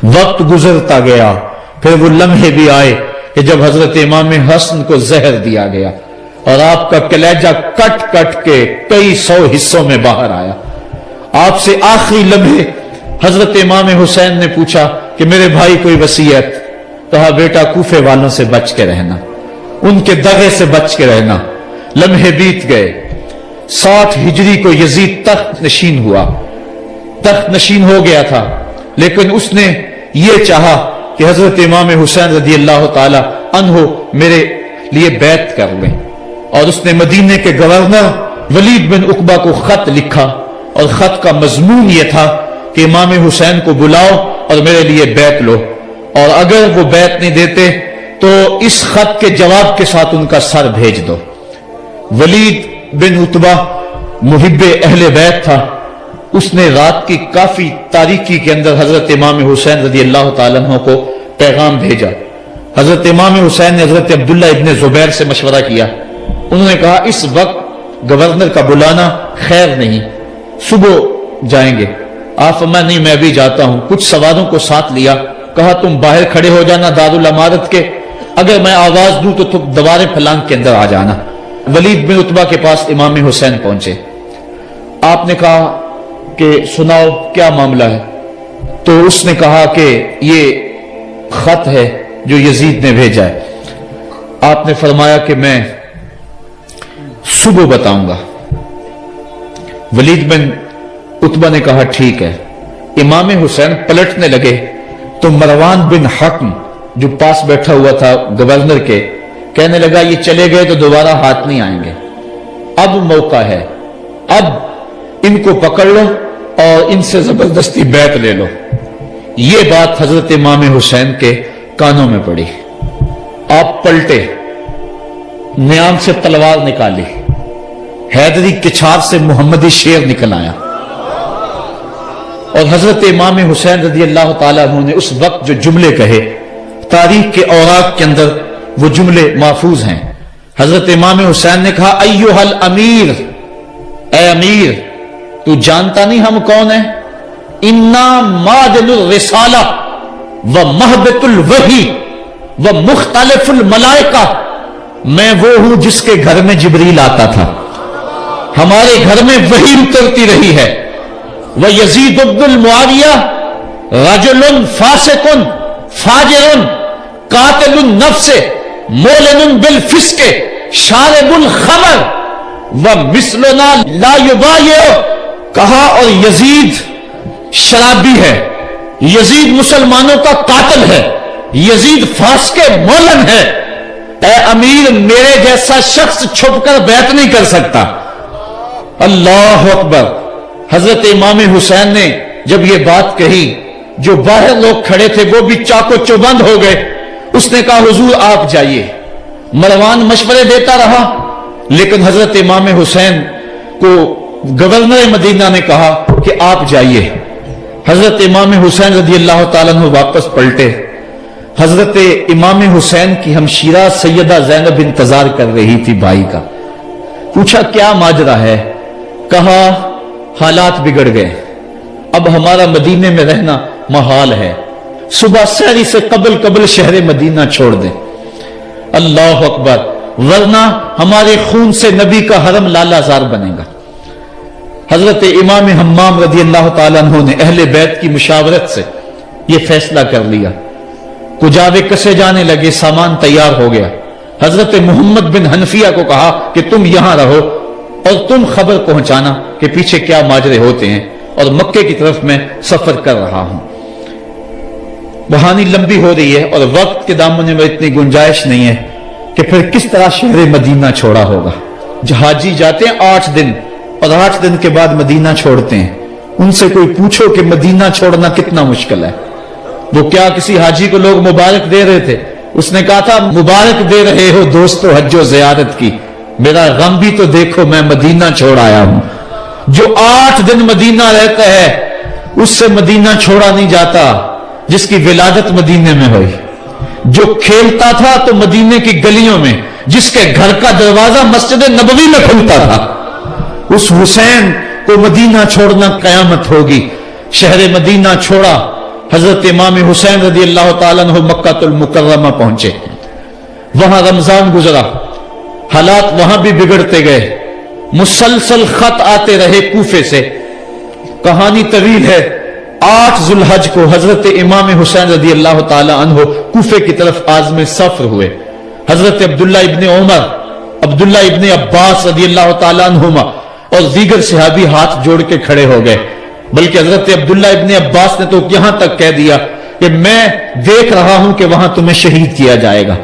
وقت گزرتا گیا، پھر وہ لمحے بھی آئے کہ جب حضرت امام حسن کو زہر دیا گیا اور آپ کا کلیجہ کٹ کٹ کے کئی سو حصوں میں باہر آیا۔ آپ سے آخری لمحے حضرت امام حسین نے پوچھا کہ میرے بھائی کوئی وصیت؟ کہا بیٹا کوفے والوں سے بچ کے رہنا، ان کے دغے سے بچ کے رہنا۔ لمحے بیت گئے، 60 ہجری کو یزید تخت نشین ہوا، تخت نشین ہو گیا تھا، لیکن اس نے یہ چاہا کہ حضرت امام حسین رضی اللہ تعالی عنہ میرے لیے بیعت کر لیں، اور اس نے مدینے کے گورنر ولید بن عقبہ کو خط لکھا، اور خط کا مضمون یہ تھا کہ امام حسین کو بلاؤ اور میرے لیے بیعت لو، اور اگر وہ بیعت نہیں دیتے تو اس خط کے جواب کے ساتھ ان کا سر بھیج دو۔ ولید بن عتبہ محب اہل بیت تھا، اس نے رات کی کافی تاریکی کے اندر حضرت امام حسین رضی اللہ تعالیٰ عنہ کو پیغام بھیجا۔ حضرت امام حسین نے حضرت عبداللہ ابن زبیر سے مشورہ کیا، انہوں نے کہا اس وقت گورنر کا بلانا خیر نہیں، صبح جائیں گے۔ آپ فرمایا نہیں میں بھی جاتا ہوں، کچھ سواروں کو ساتھ لیا، کہا تم باہر کھڑے ہو جانا دارالامارت کے، اگر میں آواز دوں تو تم دوبارے پھلانگ کے اندر آ جانا۔ ولید بن عتبہ کے پاس امام حسین پہنچے، آپ نے کہا کہ سناؤ کیا معاملہ ہے؟ تو اس نے کہا کہ یہ خط ہے جو یزید نے بھیجا ہے۔ آپ نے فرمایا کہ میں صبح بتاؤں گا۔ ولید بن عتبہ نے کہا ٹھیک ہے۔ امام حسین پلٹنے لگے تو مروان بن حکم جو پاس بیٹھا ہوا تھا گورنر کے، کہنے لگا یہ چلے گئے تو دوبارہ ہاتھ نہیں آئیں گے، اب موقع ہے، اب ان کو پکڑ لو اور ان سے زبردستی بیعت لے لو۔ یہ بات حضرت امام حسین کے کانوں میں پڑی، آپ پلٹے، نیام سے تلوار نکالی، حیدری کچھار سے محمدی شیر نکل آیا، اور حضرت امام حسین رضی اللہ تعالیٰ عنہ نے اس وقت جو جملے کہے، تاریخ کے اوراق کے اندر وہ جملے محفوظ ہیں۔ حضرت امام حسین نے کہا ایھا الامیر، اے امیر تو جانتا نہیں ہم کون ہیں؟ انا معدن الرسالہ و مہبط الوحی و مختلف الملائکہ، میں وہ ہوں جس کے گھر میں جبریل آتا تھا، ہمارے گھر میں وحی اترتی رہی ہے۔ وَيَزِيدُ بْنُ الْمُعَاوِيَةِ رَجُلٌ فَاسِقٌ فَاجِرٌ قَاتِلُ النَّفْسِ مُعْلِنٌ بِالْفِسْقِ شَارِبُ الْخَمْرِ وَمِثْلُنَا لَا يُبَايِعُ، کہا اور یزید شرابی ہے، یزید مسلمانوں کا قاتل ہے، یزید فاسق مولن ہے، اے امیر میرے جیسا شخص چھپ کر بیعت نہیں کر سکتا۔ اللہ اکبر۔ حضرت امام حسین نے جب یہ بات کہی، جو باہر لوگ کھڑے تھے وہ بھی چاقو چوبند ہو گئے۔ اس نے کہا حضور آپ جائیے۔ مروان مشورے دیتا رہا، لیکن حضرت امام حسین کو گورنر مدینہ نے کہا کہ آپ جائیے۔ حضرت امام حسین رضی اللہ تعالیٰ عنہ واپس پلٹے۔ حضرت امام حسین کی ہمشیرہ سیدہ زینب انتظار کر رہی تھی بھائی کا۔ پوچھا کیا ماجرا ہے؟ کہا حالات بگڑ گئے، اب ہمارا مدینے میں رہنا محال ہے، صبح سحری سے قبل شہر مدینہ چھوڑ دیں۔ اللہ اکبر، ورنہ ہمارے خون سے نبی کا حرم لالا زار بنے گا۔ حضرت امام حمام رضی اللہ تعالیٰ عنہ نے اہل بیت کی مشاورت سے یہ فیصلہ کر لیا۔ کجاوے کسے جانے لگے، سامان تیار ہو گیا۔ حضرت محمد بن حنفیہ کو کہا کہ تم یہاں رہو اور تم خبر پہنچانا کہ پیچھے کیا ماجرے ہوتے ہیں، اور مکے کی طرف میں سفر کر رہا ہوں۔ کہانی لمبی ہو رہی ہے اور وقت کے دامن میں اتنی گنجائش نہیں ہے کہ پھر کس طرح شہر مدینہ چھوڑا ہوگا۔ حاجی جاتے ہیں 8 دن اور 8 دن کے بعد مدینہ چھوڑتے ہیں، ان سے کوئی پوچھو کہ مدینہ چھوڑنا کتنا مشکل ہے۔ وہ کیا کسی حاجی کو لوگ مبارک دے رہے تھے، اس نے کہا تھا مبارک دے رہے ہو دوستو حج و زیارت کی، میرا غم بھی تو دیکھو، میں مدینہ چھوڑ آیا ہوں۔ جو 8 دن مدینہ رہتا ہے اس سے مدینہ چھوڑا نہیں جاتا جس کی ولادت مدینے میں ہوئی۔ جو کھیلتا تھا تو مدینے کی گلیوں میں، جس کے گھر کا دروازہ مسجد نبوی میں کھلتا تھا، اس حسین کو مدینہ چھوڑنا قیامت ہوگی۔ شہر مدینہ چھوڑا حضرت امام حسین رضی اللہ تعالیٰ عنہ مکہ المکرمہ پہنچے. وہاں رمضان گزرا، حالات وہاں بھی بگڑتے گئے، مسلسل خط آتے رہے کوفے سے. کہانی طویل ہے. 8 ذو الحج کو حضرت امام حسین رضی اللہ تعالی عنہ کوفے کی طرف عازم سفر ہوئے. حضرت عبداللہ ابن عمر، عبداللہ ابن عباس رضی اللہ تعالی عنہما اور دیگر صحابی ہاتھ جوڑ کے کھڑے ہو گئے. بلکہ حضرت عبداللہ ابن عباس نے تو یہاں تک کہہ دیا کہ میں دیکھ رہا ہوں کہ وہاں تمہیں شہید کیا جائے گا،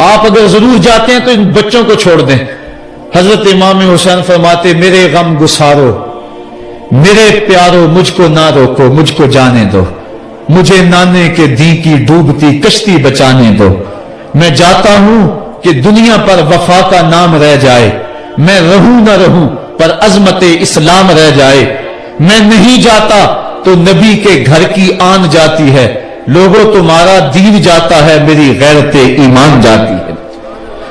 آپ اگر ضرور جاتے ہیں تو ان بچوں کو چھوڑ دیں. حضرت امام حسین فرماتے میرے غم گسارو، میرے پیارو مجھ کو نہ روکو، مجھ کو جانے دو، مجھے نانے کے دی کی ڈوبتی کشتی بچانے دو. میں جاتا ہوں کہ دنیا پر وفا کا نام رہ جائے، میں رہوں نہ رہوں پر عظمت اسلام رہ جائے. میں نہیں جاتا تو نبی کے گھر کی آن جاتی ہے، لوگوں تمہارا دین جاتا ہے، میری غیرت ایمان جاتی ہے.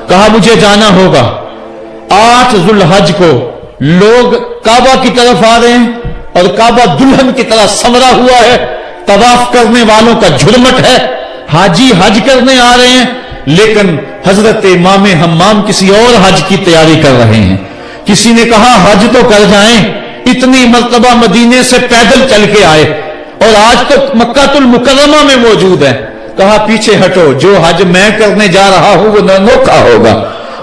کہا مجھے جانا ہوگا. 8 ذو الحج کو لوگ کعبہ کی طرف آ رہے ہیں اور کعبہ دلہن کی طرح سنورا ہوا ہے، طواف کرنے والوں کا جھرمٹ ہے، حاجی حج کرنے آ رہے ہیں. لیکن حضرت امام حمام کسی اور حج کی تیاری کر رہے ہیں. کسی نے کہا حج تو کر جائیں، اتنی مرتبہ مدینے سے پیدل چل کے آئے اور آج تک مکہ المکرمہ میں موجود ہے. کہا پیچھے ہٹو، جو حج میں کرنے جا رہا ہوں وہ انوکھا ہوگا،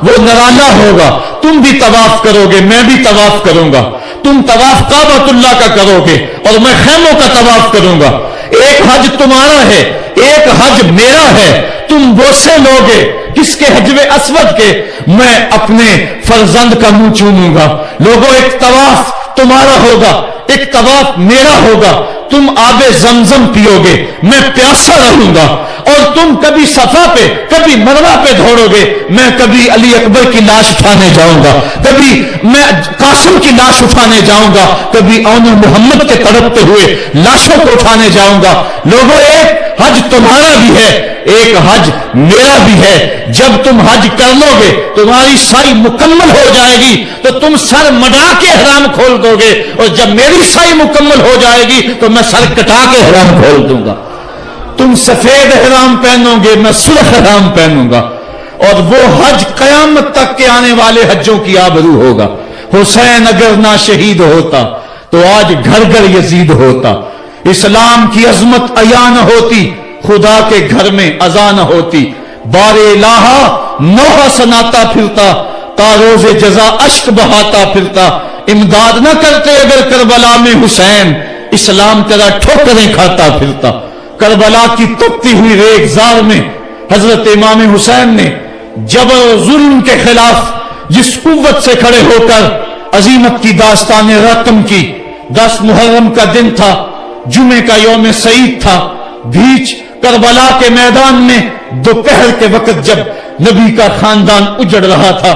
وہ نرالا ہوگا. تم بھی طواف کرو گے، میں بھی طواف کروں گا. تم طواف کعبۃ اللہ کا کرو گے اور میں خیموں کا طواف کروں گا. ایک حج تمہارا ہے، ایک حج میرا ہے. تم بوسے لوگے کس کے حجر اسود کے، میں اپنے فرزند کا منہ چوموں گا. لوگوں ایک طواف تمہارا ہوگا، ایک طواف میرا ہوگا. تم آب زمزم پیو گے، میں پیاسا رہوں گا. اور تم کبھی صفا پہ کبھی مروہ پہ دوڑو گے، میں کبھی علی اکبر کی لاش اٹھانے جاؤں گا، کبھی میں قاسم کی لاش اٹھانے جاؤں گا، کبھی اون محمد کے تڑپتے ہوئے لاشوں کو اٹھانے جاؤں گا. لوگوں ایک حج تمہارا بھی ہے، ایک حج میرا بھی ہے. جب تم حج کر لو گے تمہاری سائی مکمل ہو جائے گی تو تم سر مڈا کے احرام کھول دو گے، اور جب میری سائی مکمل ہو جائے گی تو میں سر کٹا کے احرام کھول دوں گا. تم سفید احرام پہنو گے، میں سرخ احرام پہنوں گا. اور وہ حج قیامت تک کے آنے والے حجوں کی آبرو ہوگا. حسین اگر نہ شہید ہوتا تو آج گھر گھر یزید ہوتا. اسلام کی عظمت عیاں نہ ہوتی، خدا کے گھر میں اذان نہ ہوتی. بار الہ نوحہ سناتا پھرتا، تاروز جزا اشک بہاتا پھرتا. امداد نہ کرتے اگر کربلا میں حسین، اسلام تیرا ٹھوکریں کھاتا پھرتا. کربلا کی تپتی ہوئی ریگزار میں حضرت امام حسین نے جبر و ظلم کے خلاف جس قوت سے کھڑے ہو کر عظیمت کی داستان رقم کی. 10 محرم کا دن تھا، جمعے کا یوم سعید تھا. بیچ کربلا کے میدان میں دوپہر کے وقت جب نبی کا خاندان اجڑ رہا تھا،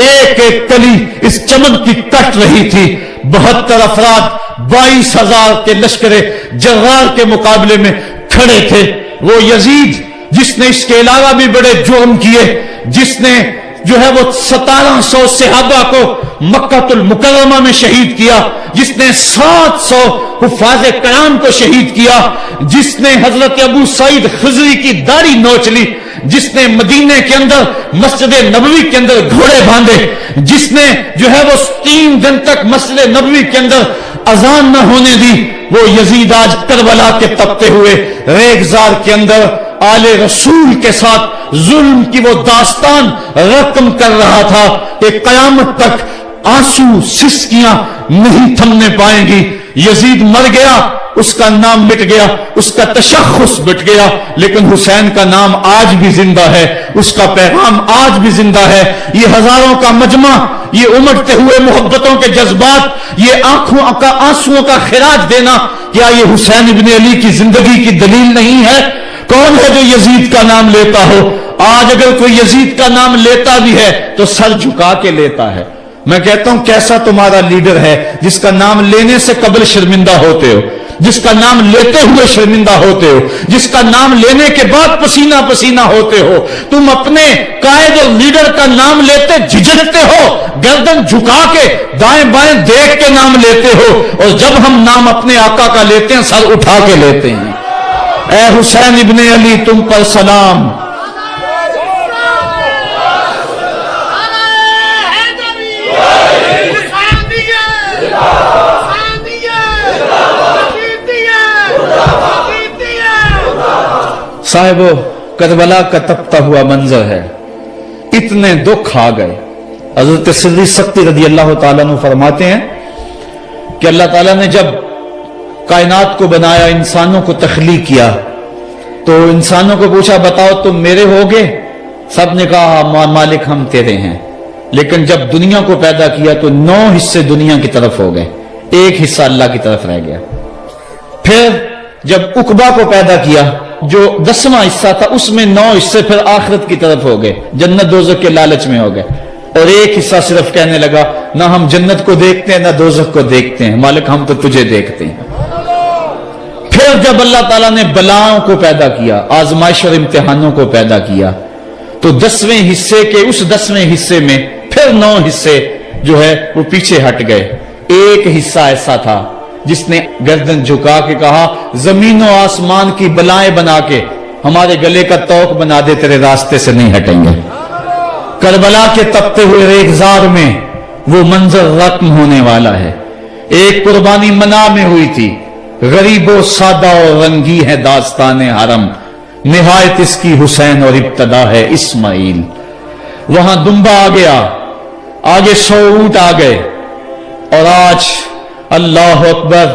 ایک ایک کلی اس چمن کی کٹ رہی تھی. 72 افراد 22,000 کے لشکر جرار کے مقابلے میں کھڑے تھے. وہ یزید جس نے اس کے علاوہ بھی بڑے جرم کیے، جس نے جو ہے وہ 1700 صحابہ کو مکہ المکرمہ میں شہید کیا، جس نے 700 حفاظ کرام کو شہید کیا، جس نے حضرت ابو سعید خضری کی داڑھی نوچ لی، جس نے مدینے کے اندر مسجد نبوی کے اندر گھوڑے باندھے، جس نے جو ہے وہ 3 دن تک مسجد نبوی کے اندر اذان نہ ہونے دی، وہ یزید آج کربلا کے تپتے ہوئے ریگزار کے اندر آل رسول کے ساتھ ظلم کی وہ داستان رقم کر رہا تھا کہ قیامت تک آنسو سسکیاں نہیں تھمنے پائیں گی. یزید مر گیا، اس کا نام مٹ گیا، اس کا تشخص مٹ گیا، لیکن حسین کا نام آج بھی زندہ ہے، اس کا پیغام آج بھی زندہ ہے. یہ ہزاروں کا مجمع، یہ امڑتے ہوئے محبتوں کے جذبات، یہ آنکھوں کا آنسوؤں کا خراج دینا، کیا یہ حسین ابن علی کی زندگی کی دلیل نہیں ہے؟ کون ہے جو یزید کا نام لیتا ہو؟ آج اگر کوئی یزید کا نام لیتا بھی ہے تو سر جھکا کے لیتا ہے. میں کہتا ہوں کیسا تمہارا لیڈر ہے جس کا نام لینے سے قبل شرمندہ ہوتے ہو، جس کا نام لیتے ہوئے شرمندہ ہوتے ہو، جس کا نام لینے کے بعد پسینہ پسینہ ہوتے ہو. تم اپنے قائد اور لیڈر کا نام لیتے جھجکتے ہو، گردن جھکا کے دائیں بائیں دیکھ کے نام لیتے ہو، اور جب ہم نام اپنے آقا کا لیتے ہیں سر اٹھا کے لیتے ہیں. اے حسین ابن علی تم پر سلام. صاحبو کربلا کا تپتا ہوا منظر ہے. اتنے دکھ آ گئے. حضرت سری سختی رضی اللہ تعالیٰ عنہ فرماتے ہیں کہ اللہ تعالیٰ نے جب کائنات کو بنایا, انسانوں کو تخلیق کیا, تو انسانوں کو پوچھا بتاؤ تم میرے ہوگے؟ سب نے کہا مالک ہم تیرے ہیں. لیکن جب دنیا کو پیدا کیا تو 9 حصے دنیا کی طرف ہو گئے, 1 حصہ اللہ کی طرف رہ گیا. پھر جب عقبہ کو پیدا کیا جو 10واں حصہ تھا, اس میں 9 حصے پھر آخرت کی طرف ہو گئے, جنت دوزخ کے لالچ میں ہو گئے. اور 1 حصہ صرف کہنے لگا نہ ہم جنت کو دیکھتے ہیں نہ دوزخ کو دیکھتے ہیں, مالک ہم تو تجھے دیکھتے ہیں. پھر جب اللہ تعالیٰ نے بلاؤں کو پیدا کیا, آزمائش اور امتحانوں کو پیدا کیا, تو 10ویں حصے کے اس 10ویں حصے میں پھر 9 حصے جو ہے وہ پیچھے ہٹ گئے. 1 حصہ ایسا تھا جس نے گردن جھکا کے کہا زمین و آسمان کی بلائیں بنا کے ہمارے گلے کا توق بنا دے, تیرے راستے سے نہیں ہٹیں گے. کربلا کے تپتے ہوئے ریگزار میں وہ منظر رقم ہونے والا ہے. ایک قربانی منا میں ہوئی تھی, غریب و سادہ اور رنگی ہے داستان حرم, نہایت اس کی حسین اور ابتدا ہے اسماعیل. وہاں دمبا آ گیا, آگے 100 اونٹ آ گئے, اور آج اللہ اکبر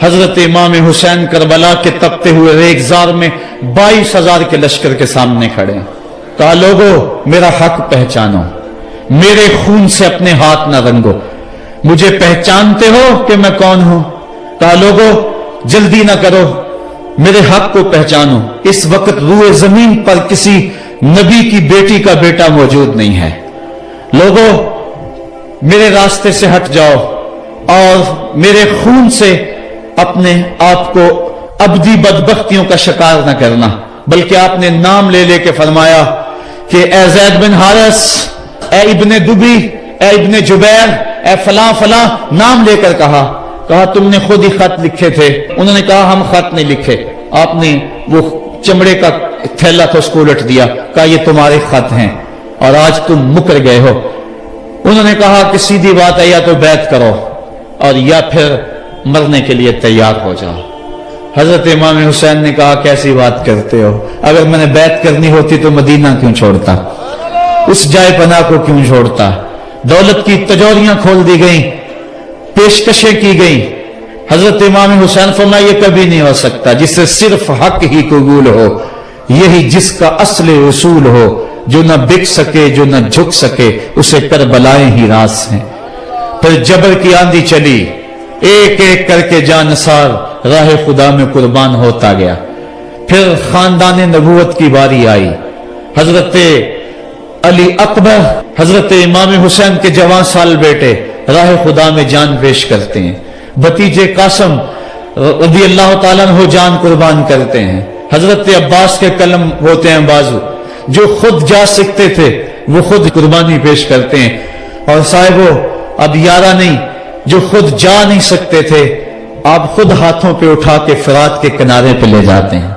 حضرت امام حسین کربلا کے تپتے ہوئے ریگزار میں 22,000 کے لشکر کے سامنے کھڑے ہیں. کہا لوگو میرا حق پہچانو, میرے خون سے اپنے ہاتھ نہ رنگو, مجھے پہچانتے ہو کہ میں کون ہوں؟ کہا لوگو جلدی نہ کرو, میرے حق کو پہچانو. اس وقت روئے زمین پر کسی نبی کی بیٹی کا بیٹا موجود نہیں ہے. لوگو میرے راستے سے ہٹ جاؤ اور میرے خون سے اپنے آپ کو ابدی بدبختیوں کا شکار نہ کرنا. بلکہ آپ نے نام لے لے کے فرمایا کہ اے زید بن حارث, اے ابن دبی, اے ابن جبیر, اے فلاں فلاں, نام لے کر کہا تم نے خود ہی خط لکھے تھے. انہوں نے کہا ہم خط نہیں لکھے. آپ نے وہ چمڑے کا تھیلا تھا اس کو الٹ دیا, کہا یہ تمہارے خط ہیں اور آج تم مکر گئے ہو. انہوں نے کہا کہ سیدھی بات ہے, یا تو بیعت کرو اور یا پھر مرنے کے لیے تیار ہو جاؤ. حضرت امام حسین نے کہا کیسی بات کرتے ہو, اگر میں نے بیعت کرنی ہوتی تو مدینہ کیوں چھوڑتا, اس جائے پناہ کو کیوں چھوڑتا. دولت کی تجوریاں کھول دی گئیں, پیشکشیں کی گئیں. حضرت امام حسین فرمایا یہ کبھی نہیں ہو سکتا, جس سے صرف حق ہی قبول ہو, یہی جس کا اصل اصول ہو. جو نہ بک سکے جو نہ جھک سکے اسے کربلائیں ہی راس ہیں. پھر جبر کی آندھی چلی, ایک ایک کر کے جانثار راہ خدا میں قربان ہوتا گیا. پھر خاندان نبوت کی باری آئی. حضرت علی اکبر حضرت امام حسین کے جوان سال بیٹے راہ خدا میں جان پیش کرتے ہیں. بھتیجے قاسم رضی اللہ تعالیٰ عنہ جان قربان کرتے ہیں. حضرت عباس کے قلم ہوتے ہیں بازو, جو خود جا سکتے تھے وہ خود قربانی پیش کرتے ہیں. اور صاحبو اب یارہ نہیں, جو خود جا نہیں سکتے تھے آپ خود ہاتھوں پہ اٹھا کے فرات کے کنارے پہ لے جاتے ہیں.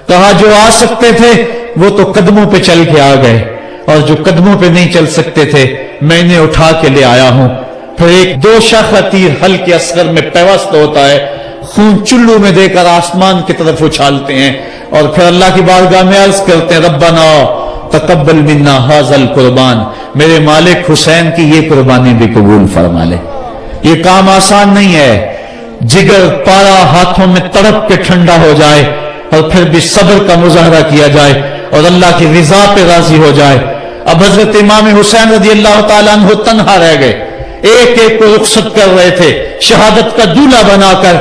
کہا جو آ سکتے تھے وہ تو قدموں پہ چل کے آ گئے, اور جو قدموں پہ نہیں چل سکتے تھے میں انہیں اٹھا کے لے آیا ہوں. پھر ایک 2 شاخہ تیر ہلکے اصغر میں پیوست ہوتا ہے, خون چلو میں دے کر آسمان کی طرف اچھالتے ہیں, اور پھر اللہ کی بارگاہ میں عرض کرتے ہیں ربنا تقبل منا ھذا القربان, میرے مالک حسین کی یہ قربانی بھی قبول فرما لے. یہ کام آسان نہیں ہے, جگر پارا ہاتھوں میں تڑپ کے ٹھنڈا ہو جائے اور پھر بھی صبر کا مظاہرہ کیا جائے اور اللہ کی رضا پہ راضی ہو جائے. اب حضرت امام حسین رضی اللہ تعالیٰ عنہ تنہا رہ گئے, ایک ایک کو رخصت کر رہے تھے شہادت کا دولہا بنا کر,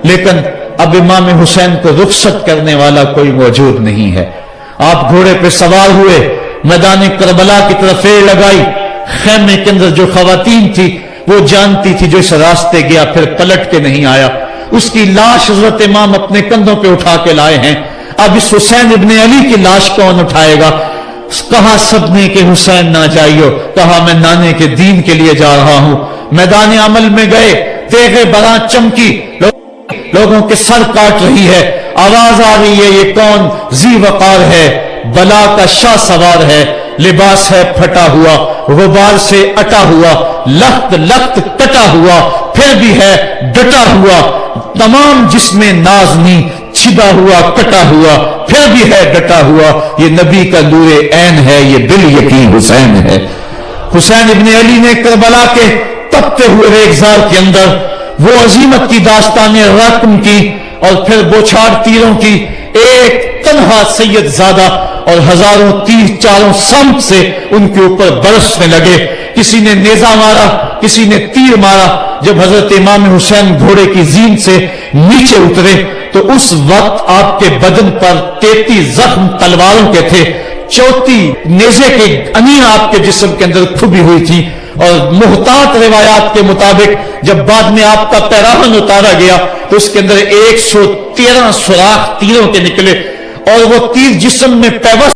لیکن اب امام حسین کو رخصت کرنے والا کوئی موجود نہیں ہے. آپ گھوڑے پہ سوار ہوئے, میدان کربلا کی طرف ایڑ لگائی. خیمے کے اندر جو خواتین تھی وہ جانتی تھی جو اس راستے گیا پھر پلٹ کے نہیں آیا. اس کی لاش حضرت امام اپنے کندھوں پہ اٹھا کے لائے ہیں. اب اس حسین ابن علی کی لاش کون اٹھائے گا؟ کہا سب نے کہ حسین نہ جائیو, کہا میں نانے کے دین کے لیے جا رہا ہوں. میدان عمل میں گئے, تیغ براں چمکی, لوگوں کے سر کاٹ رہی ہے، آواز آ رہی ہے یہ کون ذی وقار ہے، بلا کا شاہ سوار ہے، لباس ہے پھٹا ہوا، غبار سے اٹا ہوا، لخت لخت کٹا ہوا، پھر بھی ہے ڈٹا ہوا، تمام جسم نازنی چھدا ہوا کٹا ہوا، پھر بھی ہے ڈٹا ہوا، یہ نبی کا نور عین ہے، یہ بال یقین حسین ہے۔ حسین ابن علی نے کربلا کے تپتے ہوئے ریگزار کے اندر وہ عظیمت کی داستان رقم کی اور پھر بوچھاڑ تیروں کی، ایک تنہا سید زادہ اور ہزاروں تیر چاروں سمت سے ان کے اوپر برسنے لگے، کسی نے نیزہ مارا، کسی نے تیر مارا۔ جب حضرت امام حسین گھوڑے کی زین سے نیچے اترے تو اس وقت آپ کے بدن پر 33 زخم تلواروں کے تھے، 34 نیزے کے انیں آپ کے جسم کے اندر کھبی ہوئی تھی، اور محتاط روایات کے مطابق جب بعد میں آپ کا پیراہن اتارا گیا تو اس کے اندر 113 سوراخ تیروں کے نکلے، اور وہ تیر جسم میں پیوست